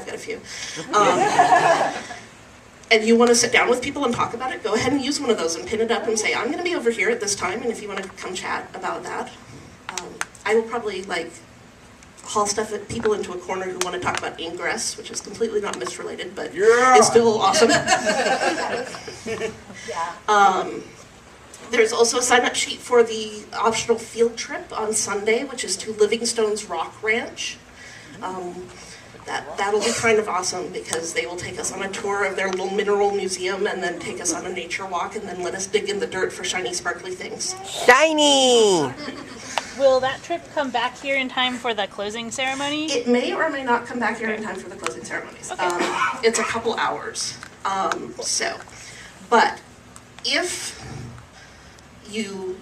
I've got a few. And you want to sit down with people and talk about it, go ahead and use one of those and pin it up and say, I'm going to be over here at this time, and if you want to come chat about that. I will probably haul people into a corner who want to talk about ingress, which is completely not misrelated, but it's still awesome. There's also a sign-up sheet for the optional field trip on Sunday, which is to Livingstone's Rock Ranch. That'll be kind of awesome because they will take us on a tour of their little mineral museum and then take us on a nature walk and then let us dig in the dirt for shiny, sparkly things. Shiny! Will that trip come back here in time for the closing ceremony? It may or may not come back here in time for the closing ceremonies. Okay. It's a couple hours. But if you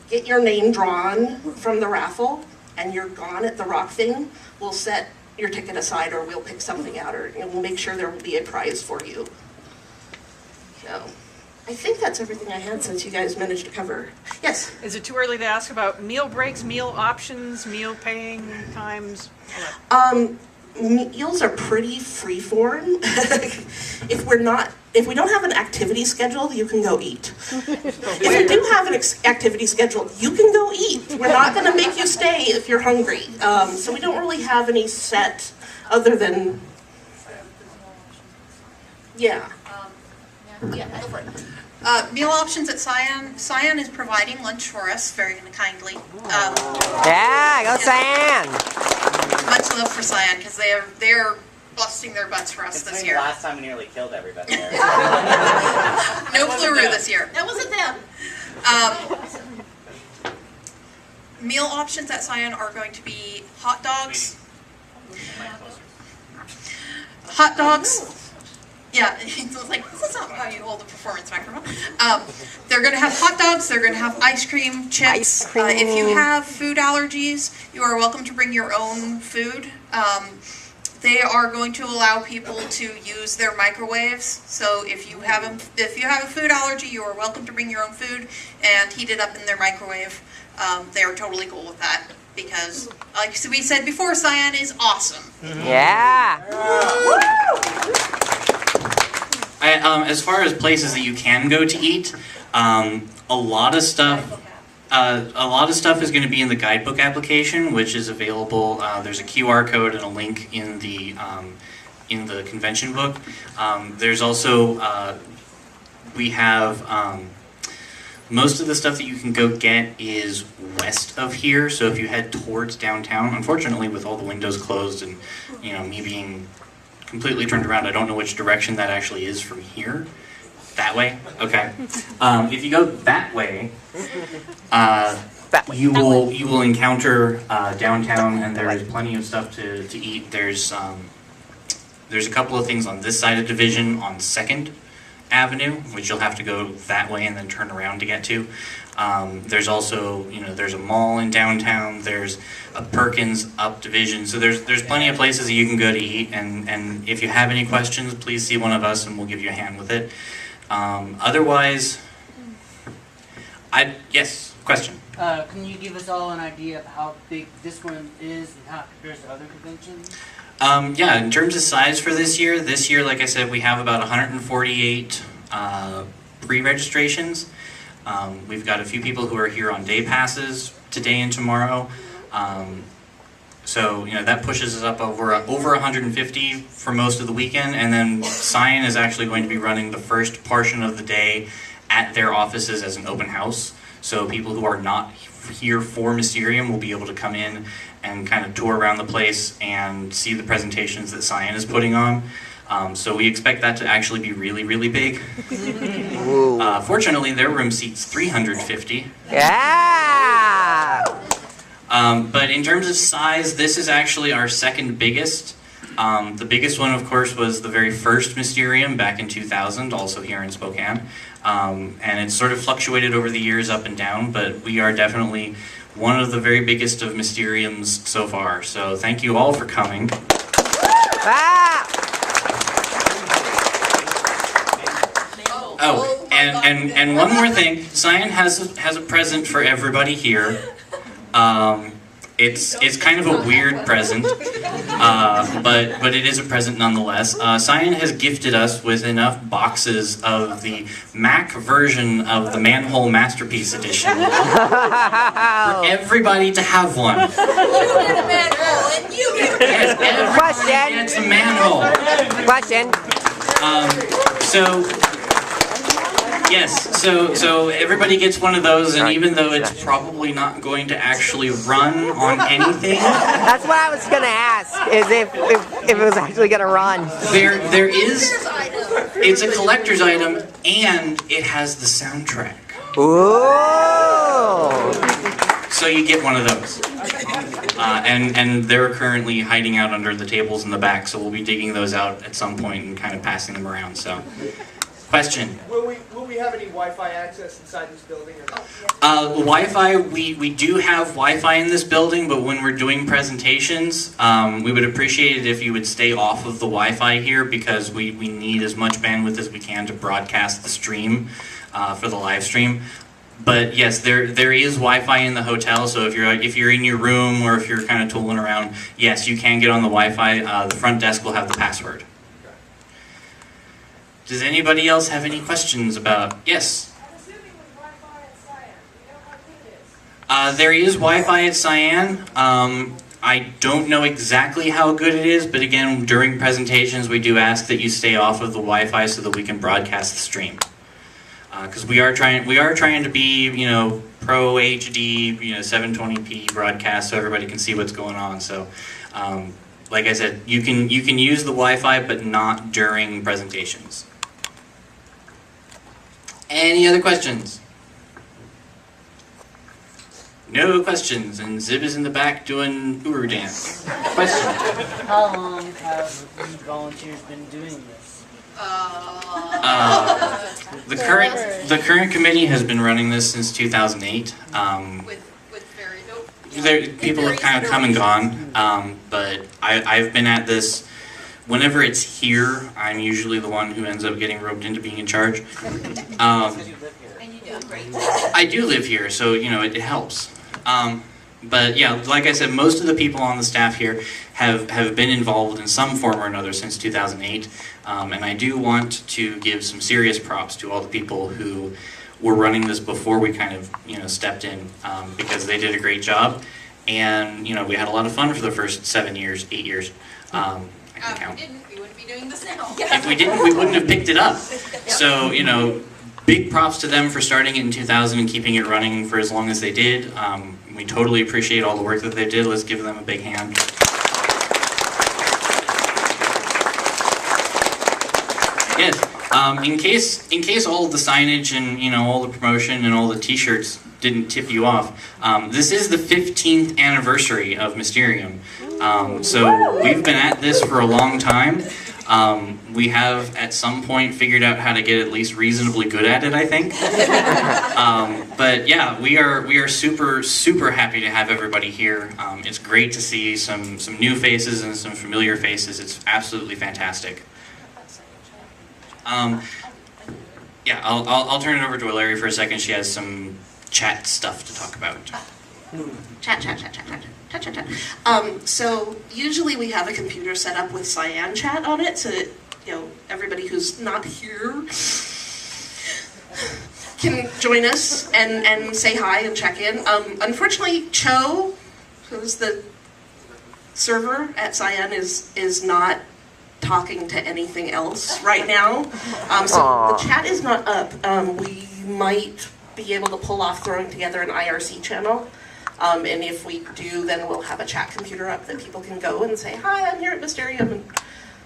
get your name drawn from the raffle and you're gone at the rock thing, we'll set your ticket aside or we'll pick something out or we'll make sure there will be a prize for you. So I think that's everything I had since you guys managed to cover. Yes? Is it too early to ask about meal breaks, meal options, meal paying times? Meals are pretty free-form. If we don't have an activity schedule, you can go eat. If we do have an activity schedule, you can go eat. We're not going to make you stay if you're hungry. So we don't really have any set other than, yeah, go for it. Meal options at Cyan. Cyan is providing lunch for us very kindly. Yeah, go Cyan! Much love for Cyan because they're busting their butts for us this year. Last time we nearly killed everybody there. No Fleurue this year. That wasn't them. Meal options at Cyan are going to be hot dogs. Hot dogs. Yeah, it's like, this is not how you hold a performance microphone. They're going to have hot dogs, they're going to have ice cream, chips. If you have food allergies, you are welcome to bring your own food. They are going to allow people to use their microwaves. So if you have a food allergy, you are welcome to bring your own food and heat it up in their microwave. They are totally cool with that because, like we said before, Cyan is awesome. Yeah! As far as places that you can go to eat, a lot of stuff is going to be in the guidebook application, which is available. There's a QR code and a link in the convention book. There's also we have most of the stuff that you can go get is west of here. So if you head towards downtown, unfortunately, with all the windows closed and me being completely turned around, I don't know which direction that actually is from here. That way? Okay. If you go that way, you will encounter downtown, and there is plenty of stuff to eat. There's a couple of things on this side of Division on 2nd Avenue, which you'll have to go that way and then turn around to get to. There's also, there's a mall in downtown, there's a Perkins up Division, so there's plenty of places that you can go to eat, and if you have any questions, please see one of us and we'll give you a hand with it. Otherwise, yes, question? Can you give us all an idea of how big this one is and how it compares to other conventions? Yeah, in terms of size for this year, like I said, we have about 148 pre-registrations. We've got a few people who are here on day passes today and tomorrow. So that pushes us up over 150 for most of the weekend, and then Cyan is actually going to be running the first portion of the day at their offices as an open house. So people who are not here for Mysterium will be able to come in and kind of tour around the place and see the presentations that Cyan is putting on. So we expect that to actually be really, really big. Fortunately, their room seats 350. Yeah! But in terms of size, this is actually our second biggest. The biggest one, of course, was the very first Mysterium back in 2000, also here in Spokane. And it's sort of fluctuated over the years up and down, but we are definitely one of the very biggest of Mysteriums so far. So thank you all for coming. Oh, and one more thing. Cyan has a present for everybody here. It's kind of a weird present, but it is a present nonetheless. Cyan has gifted us with enough boxes of the Mac version of the Manhole Masterpiece Edition for everybody to have one. You get a manhole, and you get a Yes, Question. it's a manhole. Question. Yes, so everybody gets one of those, and even though it's probably not going to actually run on anything, That's what I was gonna ask. Is if it was actually gonna run. there is. It's a collector's item, and it has the soundtrack. Ooh. So you get one of those. And they're currently hiding out under the tables in the back, so we'll be digging those out at some point and kind of passing them around. So, question. Will we have any Wi-Fi access inside this building or not? Wi-Fi, we do have Wi-Fi in this building, but when we're doing presentations, we would appreciate it if you would stay off of the Wi-Fi here, because we need as much bandwidth as we can to broadcast the stream for the live stream. But yes, there is Wi-Fi in the hotel, so if you're in your room or if you're kind of tooling around, yes, you can get on the Wi-Fi. The front desk will have the password. Does anybody else have any questions about? Yes? I'm assuming with Wi-Fi at Cyan, you know how good it is. There is Wi-Fi at Cyan. I don't know exactly how good it is, but again, during presentations, we do ask that you stay off of the Wi-Fi so that we can broadcast the stream. Because we are trying to be, pro HD, 720p broadcast, so everybody can see what's going on. So, like I said, you can use the Wi-Fi, but not during presentations. Any other questions? No questions, and Zib is in the back doing Uru dance. Question? How long have you volunteers been doing this? The current committee has been running this since 2008. People have kind of come and gone, but I've been at this. Whenever it's here, I'm usually the one who ends up getting roped into being in charge. And you do a great job. I do live here, so it helps. But yeah, like I said, most of the people on the staff here have been involved in some form or another since 2008. And I do want to give some serious props to all the people who were running this before we kind of stepped in, because they did a great job. And we had a lot of fun for the first 7 years, 8 years. I can count. If we didn't, we wouldn't be doing this now. If we didn't, we wouldn't have picked it up. So, big props to them for starting it in 2000 and keeping it running for as long as they did. We totally appreciate all the work that they did. Let's give them a big hand. Yes. In case all of the signage and all the promotion and all the T-shirts didn't tip you off, this is the 15th anniversary of Mysterium. So we've been at this for a long time. We have at some point figured out how to get at least reasonably good at it, I think. But yeah, we are super happy to have everybody here. It's great to see some new faces and some familiar faces. It's absolutely fantastic. Yeah, I'll turn it over to Larry for a second. She has some chat stuff to talk about. Chat. So usually we have a computer set up with Cyan Chat on it, so that everybody who's not here can join us and say hi and check in. Unfortunately, Cho, who's the server at Cyan, is not talking to anything else right now. So the chat is not up. We might be able to pull off throwing together an IRC channel. And if we do, then we'll have a chat computer up that people can go and say, hi, I'm here at Mysterium. And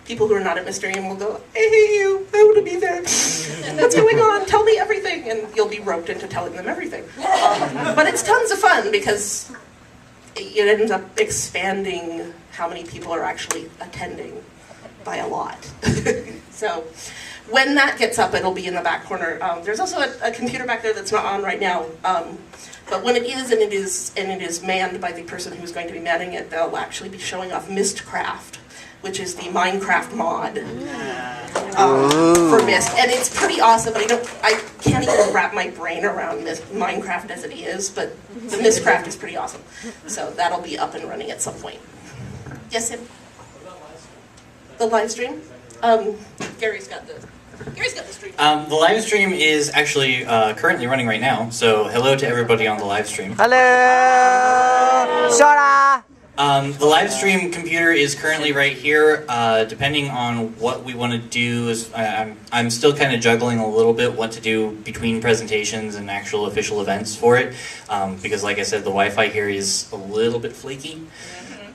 people who are not at Mysterium will go, hey, I want to be there. What's going on? Tell me everything. And you'll be roped into telling them everything. But it's tons of fun because it ends up expanding how many people are actually attending by a lot. So when that gets up, it'll be in the back corner. There's also a computer back there that's not on right now. But when it is, and it is manned by the person who's going to be manning it, they'll actually be showing off Mistcraft, which is the Minecraft mod for Mist, and it's pretty awesome. I can't even wrap my brain around Minecraft as it is, but the Mistcraft is pretty awesome. So that'll be up and running at some point. Yes, Sim? The live stream? Gary's got the stream. The live stream is actually currently running right now, so hello to everybody on the live stream. Hello! Soda! The live stream computer is currently right here. Depending on what we want to do, I'm still kind of juggling a little bit what to do between presentations and actual official events for it, because like I said, the Wi-Fi here is a little bit flaky.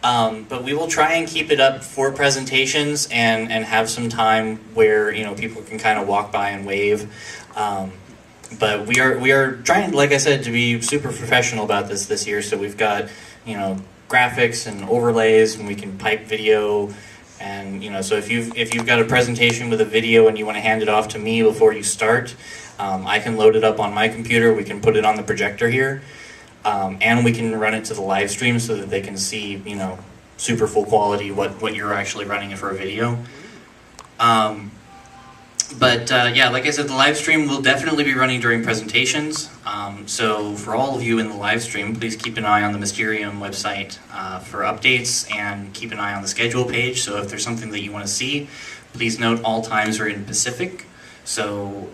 But we will try and keep it up for presentations and have some time where people can kind of walk by and wave. But we are trying, like I said, to be super professional about this year. So we've got graphics and overlays, and we can pipe video. And so if you've got a presentation with a video and you want to hand it off to me before you start, I can load it up on my computer. We can put it on the projector here. And we can run it to the live stream so that they can see, super full quality what you're actually running for a video. Yeah, like I said, the live stream will definitely be running during presentations. So for all of you in the live stream, please keep an eye on the Mysterium website for updates, and keep an eye on the schedule page. So if there's something that you want to see, please note all times are in Pacific. So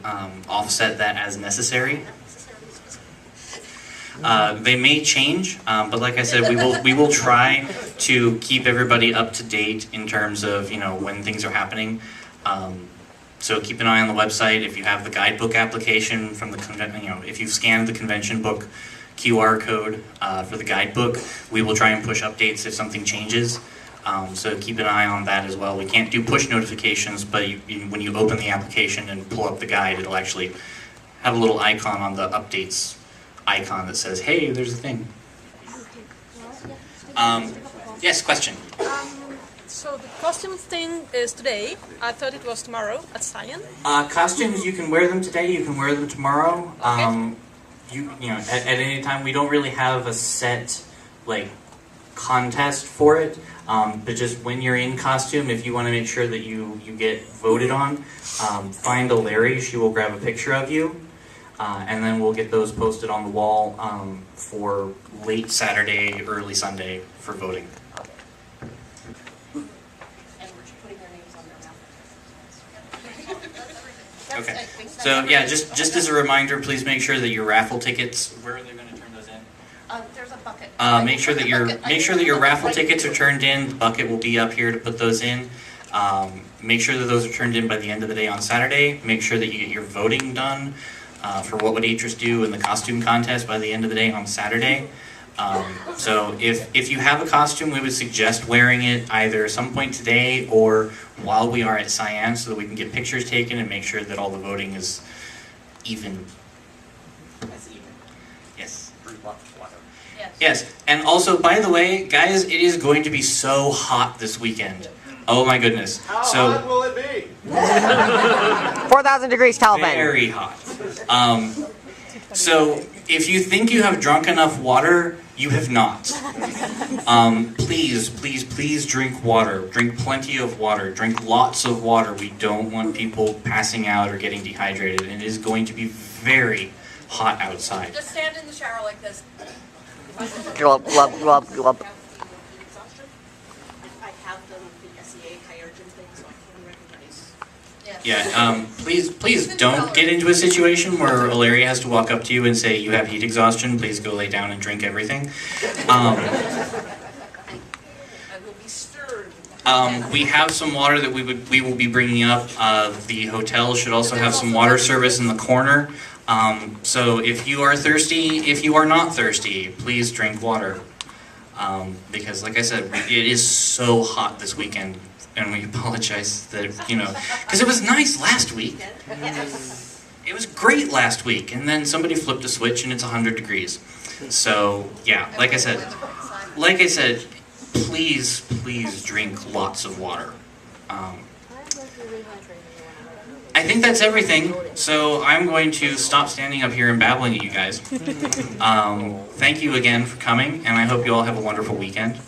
offset that as necessary. They may change, but like I said, we will try to keep everybody up to date in terms of when things are happening. So keep an eye on the website. If you have the guidebook application from the if you've scanned the convention book QR code for the guidebook, we will try and push updates if something changes. So keep an eye on that as well. We can't do push notifications, but when you open the application and pull up the guide, it'll actually have a little icon on the updates icon that says, hey, there's a thing. Yes, question. So the costumes thing is today. I thought it was tomorrow at Cyan. Costumes, you can wear them today, you can wear them tomorrow. Okay. At any time. We don't really have a set contest for it, but just when you're in costume, if you want to make sure that you get voted on, find a Larry. She will grab a picture of you. And then we'll get those posted on the wall for late Saturday, early Sunday for voting. Okay. So yeah, just as a reminder, please make sure that your raffle tickets. Where are they going to turn those in? There's a bucket. Make sure that your raffle tickets are turned in. The bucket will be up here to put those in. Make sure that those are turned in by the end of the day on Saturday. Make sure that you get your voting done for what would Atris do in the costume contest by the end of the day on Saturday. So if you have a costume, we would suggest wearing it either some point today or while we are at Cyan, so that we can get pictures taken and make sure that all the voting is even. Yes. Yes. And also, by the way, guys, it is going to be so hot this weekend. Oh my goodness. How hot will it be? 4,000 degrees Kelvin. Very hot. So if you think you have drunk enough water, you have not. Please, please, please drink water. Drink plenty of water. Drink lots of water. We don't want people passing out or getting dehydrated. And it is going to be very hot outside. Just stand in the shower like this. Glub, glub, glub, glub. Yeah, please don't get into a situation where Larry has to walk up to you and say, you have heat exhaustion, please go lay down and drink everything. We have some water that we will be bringing up. The hotel should also have some water service in the corner. So if you are thirsty, if you are not thirsty, please drink water. Because like I said, it is so hot this weekend. And we apologize that, because it was nice last week. It was great last week, and then somebody flipped a switch and it's 100 degrees. So, yeah, like I said, please, please drink lots of water. I think that's everything, so I'm going to stop standing up here and babbling at you guys. Thank you again for coming, and I hope you all have a wonderful weekend.